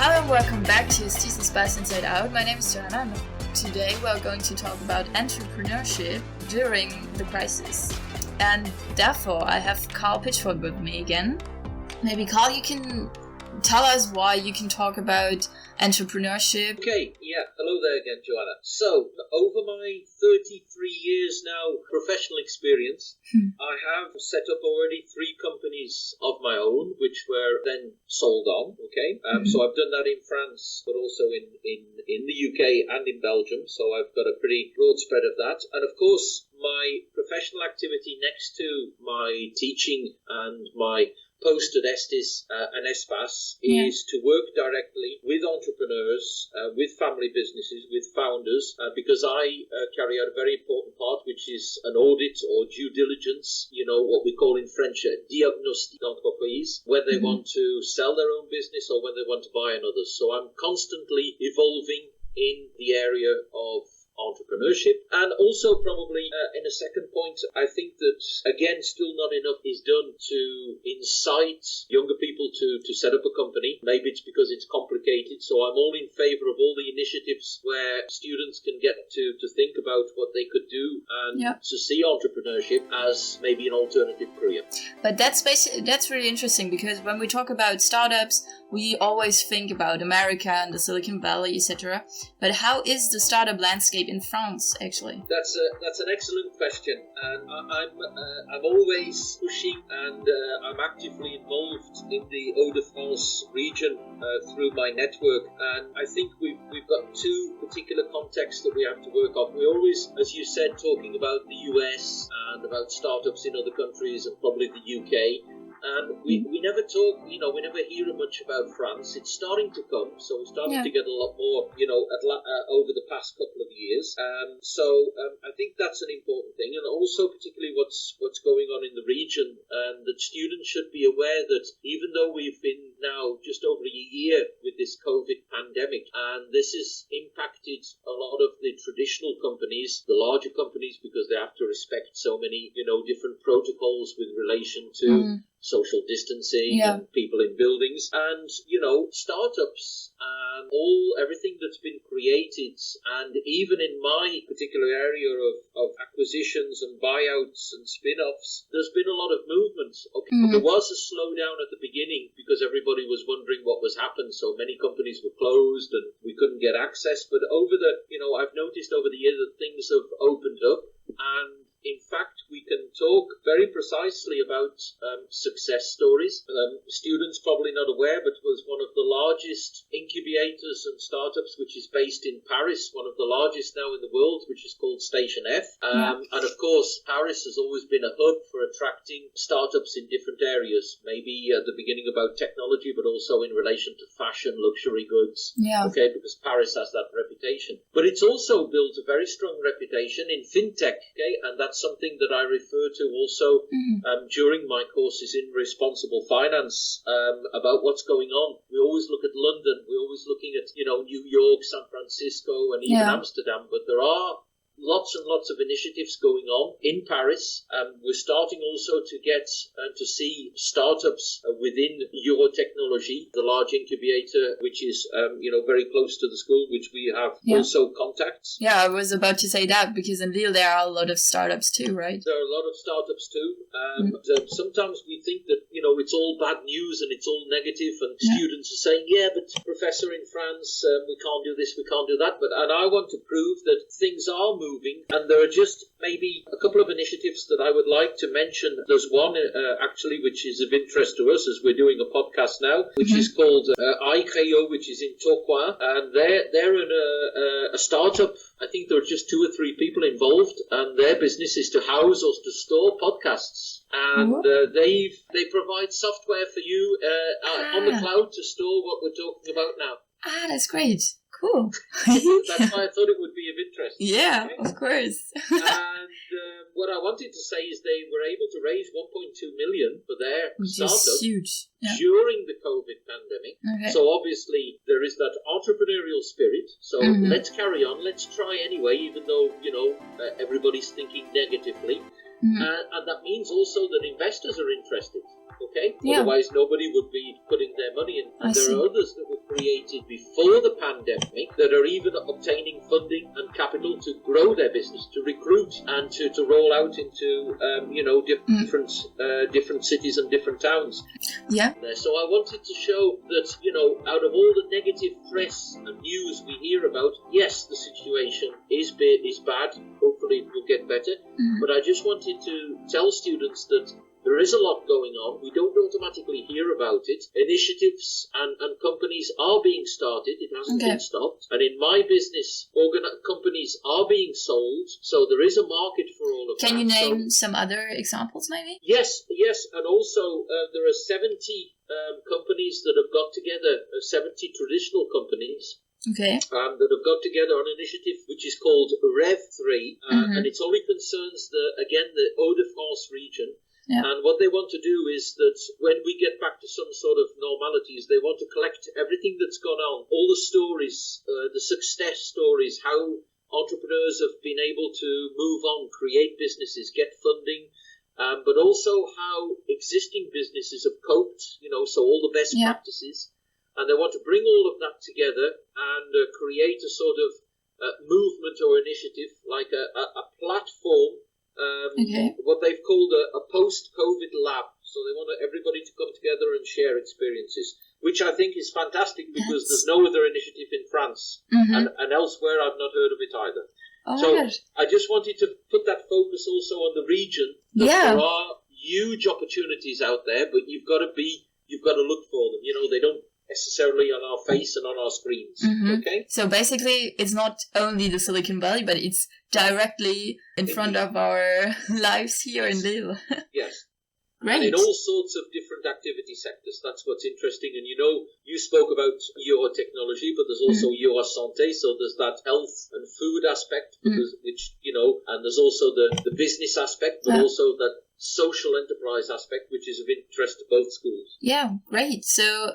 Hello and welcome back to ESPAS-ESTICE Inside Out. My name is Joanna and today we are going to talk about entrepreneurship during the crisis. And therefore I have Carl Pitchford with me again. Maybe Carl, you can tell us why you can talk about entrepreneurship. Okay, yeah, hello there again, Joanna. So, over my 33 years now professional experience, I have set up already 3 companies of my own, which were then sold on, okay? So I've done that in France, but also in the UK and in Belgium, so I've got a pretty broad spread of that. And of course, my professional activity next to my teaching and my post at ESTICE and ESPAS is to work directly with entrepreneurs, with family businesses, with founders, because I carry out a very important part, which is an audit or due diligence, what we call in French diagnostic d'entreprise, when they want to sell their own business or when they want to buy another's. So I'm constantly evolving in the area of entrepreneurship. And also probably in a second point, I think that again still not enough is done to incite younger people to set up a company. Maybe it's because it's complicated, so I'm all in favor of all the initiatives where students can get to think about what they could do and to see entrepreneurship as maybe an alternative career. But that's really interesting, because when we talk about startups, we always think about America and the Silicon Valley, etc. But how is the startup landscape in France, actually? That's an excellent question, and I'm always pushing, and I'm actively involved in the Hauts-de-France region through my network. And I think we've got 2 particular contexts that we have to work on. We always, as you said, talking about the US and about startups in other countries and probably the UK. And we never talk, we never hear much about France. It's starting to come, so we're starting to get a lot more, over the past couple of years. So I think that's an important thing, and also particularly what's going on in the region, and that students should be aware that even though we've been now just over a year with this COVID pandemic, and this has impacted a lot of the traditional companies, the larger companies, because they have to respect so many, different protocols with relation to social distancing and people in buildings, and startups and everything that's been created, and even in my particular area of acquisitions and buyouts and spin-offs, there's been a lot of movement. There was a slowdown at the beginning because everybody was wondering what was happening, so many companies were closed and we couldn't get access, but I've noticed over the year that things have opened up, and in fact, we can talk very precisely about success stories. Students probably not aware, but was one of the largest incubators and startups, which is based in Paris, one of the largest now in the world, which is called Station F. And of course, Paris has always been a hub for attracting startups in different areas, maybe at the beginning about technology, but also in relation to fashion, luxury goods. Okay, because Paris has that reputation. But it's also built a very strong reputation in fintech, okay, and that's something that I refer to also during my courses in responsible finance, about what's going on. We always look at London, we're always looking at, New York, San Francisco, and even Amsterdam, but there are lots and lots of initiatives going on in Paris. We're starting also to get to see startups within EuraTechnologies, the large incubator, which is very close to the school, which we have also contacts. Yeah, I was about to say that, because in Lille there are a lot of startups too, right? There are a lot of startups too. Sometimes we think that it's all bad news and it's all negative, and students are saying, but professor, in France, we can't do this, we can't do that. And I want to prove that things are moving, and there are just maybe a couple of initiatives that I would like to mention. There's one actually which is of interest to us, as we're doing a podcast now, which is called iCreo, which is in Tourcoing, and they're in a startup. I think there are just 2 or 3 people involved, and their business is to house or to store podcasts. And they provide software for you on the cloud to store what we're talking about now. That's great. Cool. That's why I thought it would be of interest. Yeah, okay? Of course. And what I wanted to say is they were able to raise 1.2 million for their startup huge. During the COVID pandemic. Okay. So obviously there is that entrepreneurial spirit. So let's carry on. Let's try anyway, even though, everybody's thinking negatively. And that means also that investors are interested. Okay? Yeah. Otherwise, nobody would be putting their money in. And I there see. are others that were created before the pandemic that are even obtaining funding and capital to grow their business, to recruit, and to roll out into, different cities and different towns. Yeah. So I wanted to show that, out of all the negative press and news we hear about, yes, the situation is bad. Hopefully it will get better. But I just wanted to tell students that there is a lot going on. We don't automatically hear about it. Initiatives and companies are being started. It hasn't been stopped. And in my business, companies are being sold. So there is a market for all of that. Can you name some other examples, maybe? Yes. And also, there are 70 companies that have got together, 70 traditional companies. Okay. That have got together on an initiative which is called Rev3. And it only concerns, the Hauts-de-France region. Yeah. And what they want to do is that when we get back to some sort of normalities, they want to collect everything that's gone on, all the stories, the success stories, how entrepreneurs have been able to move on, create businesses, get funding, but also how existing businesses have coped, so all the best practices. And they want to bring all of that together and create a sort of movement or initiative, like a platform. What they've called a post-COVID lab. So they want everybody to come together and share experiences, which I think is fantastic because there's no other initiative in France. And elsewhere I've not heard of it either. I just wanted to put that focus also on the region. There are huge opportunities out there, but you've got to look for them. They don't necessarily on our face and on our screens. Okay? So basically, it's not only the Silicon Valley, but it's directly in front of our lives here in Lille. Yes. Great. And in all sorts of different activity sectors. That's what's interesting. And you spoke about EuraTechnologies, but there's also Eurasanté. So there's that health and food aspect, which, and there's also the business aspect, but also that social enterprise aspect, which is of interest to both schools. Yeah, great. So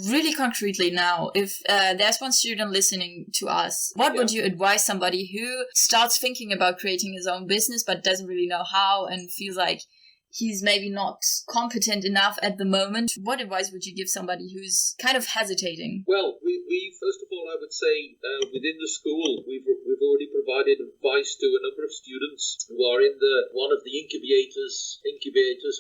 really concretely now, if there's one student listening to us, what would you advise somebody who starts thinking about creating his own business but doesn't really know how and feels like he's maybe not competent enough at the moment? What advice would you give somebody who's kind of hesitating? Well, we first of all, I would say within the school, we've already provided advice to a number of students who are in one of the incubators,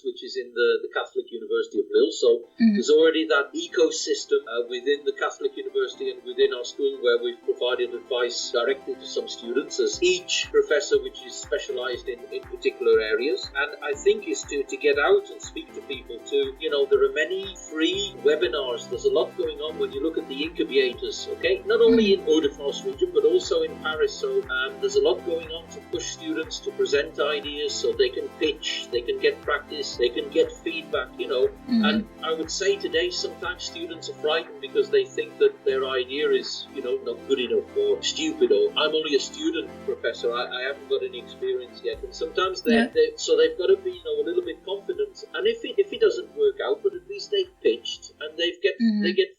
which is in the Catholic University of Lille. So there's already that ecosystem within the Catholic University and within our school where we've provided advice directly to some students, as each professor which is specialized in particular areas. And I think is to get out and speak to people too. There are many free webinars. There's a lot going on when you look at the incubators, okay? Not only in Hauts-de-France region, but also in Paris. So there's a lot going on to push students to present ideas so they can pitch, they can get practice, they can get feedback, And I would say today sometimes students are frightened because they think that their idea is, not good enough or stupid, or I'm only a student, professor, I haven't got any experience yet. And sometimes they've got to be, a little bit confident. And if it doesn't work out, but at least they've pitched and they get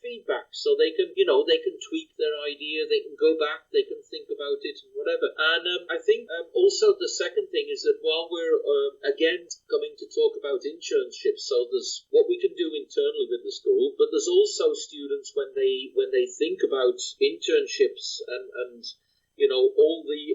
feedback, so they can, they can tweak their idea, they can go back, they can think about it and whatever. And I think also the second thing is that while we're again coming to talk about internships, so there's what we can do internally with the school, but there's also students when they think about internships and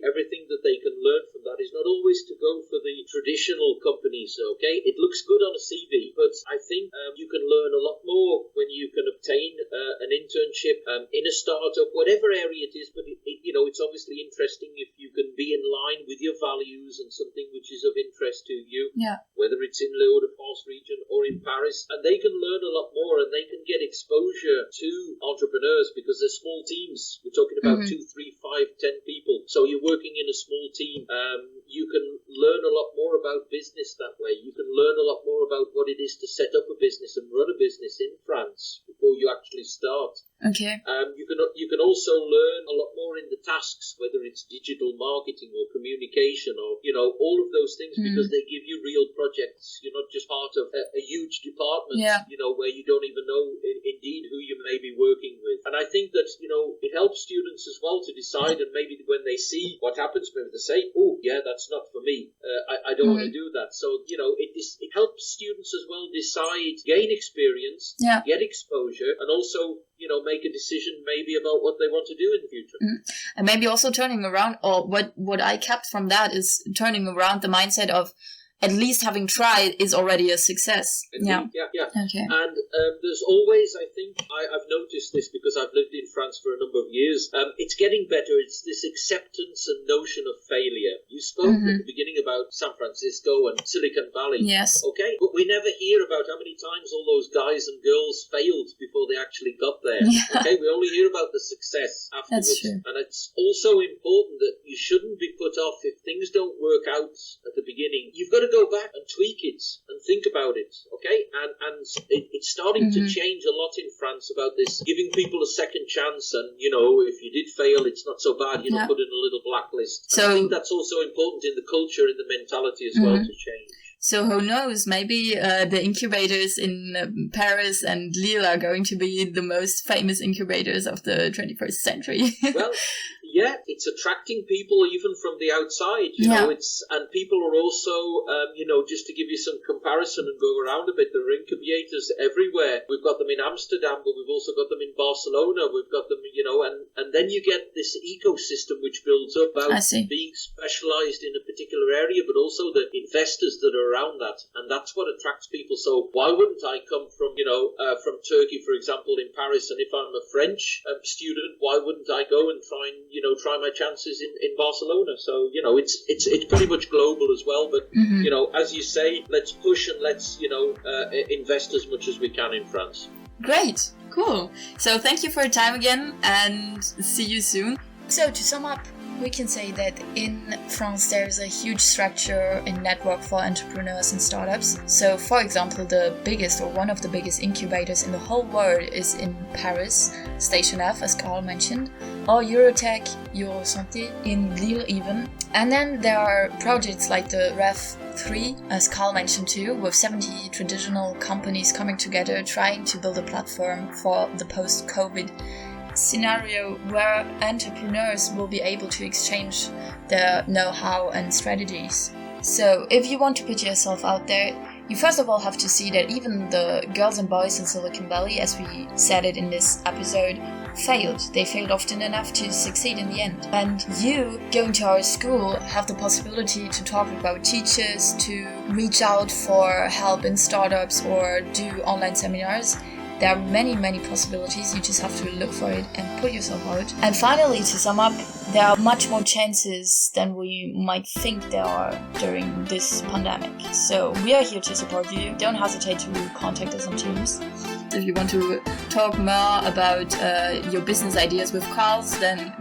everything that they can learn from that is not always to go for the traditional companies, okay? It looks good on a CV, but I think you can learn a lot more when you can obtain an internship in a startup, whatever area it is, but it's obviously interesting if you can be in line with your values and something which is of interest to you, whether it's in the Hauts-de-France region or in Paris, and they can learn a lot more and they can get exposure to entrepreneurs because they're small teams. We're talking about 2, 3, 5, 10 people. So you're working in a small team. You can learn a lot more about business that way. You can learn a lot more about what it is to set up a business and run a business in France before you actually start. Okay. You can also learn a lot more in the tasks, whether it's digital marketing or communication or, all of those things, because they give you real projects. You're not just part of a huge department, where you don't even know indeed who you may be working with. And I think that, it helps students as well to decide, and maybe when they see what happens, maybe they say, oh, yeah, that's not for me. I don't want to do that. So, it helps students as well decide, gain experience, get exposure, and also, make a decision maybe about what they want to do in the future. And maybe also turning around, or what I kept from that is turning around the mindset of at least having tried is already a success. Indeed, yeah. Okay. And there's always, I think, I've noticed this because I've lived in France for a number of years, it's getting better. It's this acceptance and notion of failure. You spoke at the beginning about San Francisco and Silicon Valley. Yes. Okay, but we never hear about how many times all those guys and girls failed before they actually got there. Yeah. Okay, we only hear about the success afterwards. That's true. And it's also important that you shouldn't be put off if things don't work out at the beginning. You've got to go back and tweak it and think about it, okay? And it's starting to change a lot in France about this, giving people a second chance, and, if you did fail, it's not so bad, you're not put in a little blacklist. So I think that's also important in the culture, in the mentality as well to change. So who knows, maybe the incubators in Paris and Lille are going to be the most famous incubators of the 21st century. Well, yeah, it's attracting people even from the outside, and people are also, just to give you some comparison and go around a bit, there are incubators everywhere. We've got them in Amsterdam, but we've also got them in Barcelona. We've got them, and then you get this ecosystem which builds up out being specialized in a particular area, but also the investors that are around that. And that's what attracts people. So why wouldn't I come from, from Turkey, for example, in Paris, and if I'm a French student, why wouldn't I go and try and, try my chances in Barcelona? So, it's pretty much global as well. But, as you say, let's push and let's, invest as much as we can in France. Great. Cool. So thank you for your time again, and see you soon. So to sum up, we can say that in France there's a huge structure and network for entrepreneurs and startups. So for example, the biggest or one of the biggest incubators in the whole world is in Paris, Station F, as Carl mentioned, or Euratech, Eurasanté, in Lille even. And then there are projects like the REF3, as Carl mentioned too, with 70 traditional companies coming together trying to build a platform for the post-COVID scenario where entrepreneurs will be able to exchange their know-how and strategies. So if you want to put yourself out there, you first of all have to see that even the girls and boys in Silicon Valley, as we said it in this episode, failed. They failed often enough to succeed in the end. And you, going to our school, have the possibility to talk about teachers, to reach out for help in startups or do online seminars. There are many, many possibilities. You just have to look for it and put yourself out. And finally, to sum up, there are much more chances than we might think there are during this pandemic. So we are here to support you. Don't hesitate to contact us on Teams. If you want to talk more about your business ideas with Carl, then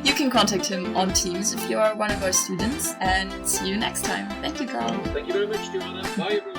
you can contact him on Teams if you are one of our students. And see you next time. Thank you, Carl. Thank you very much, Joanna. Bye, everyone.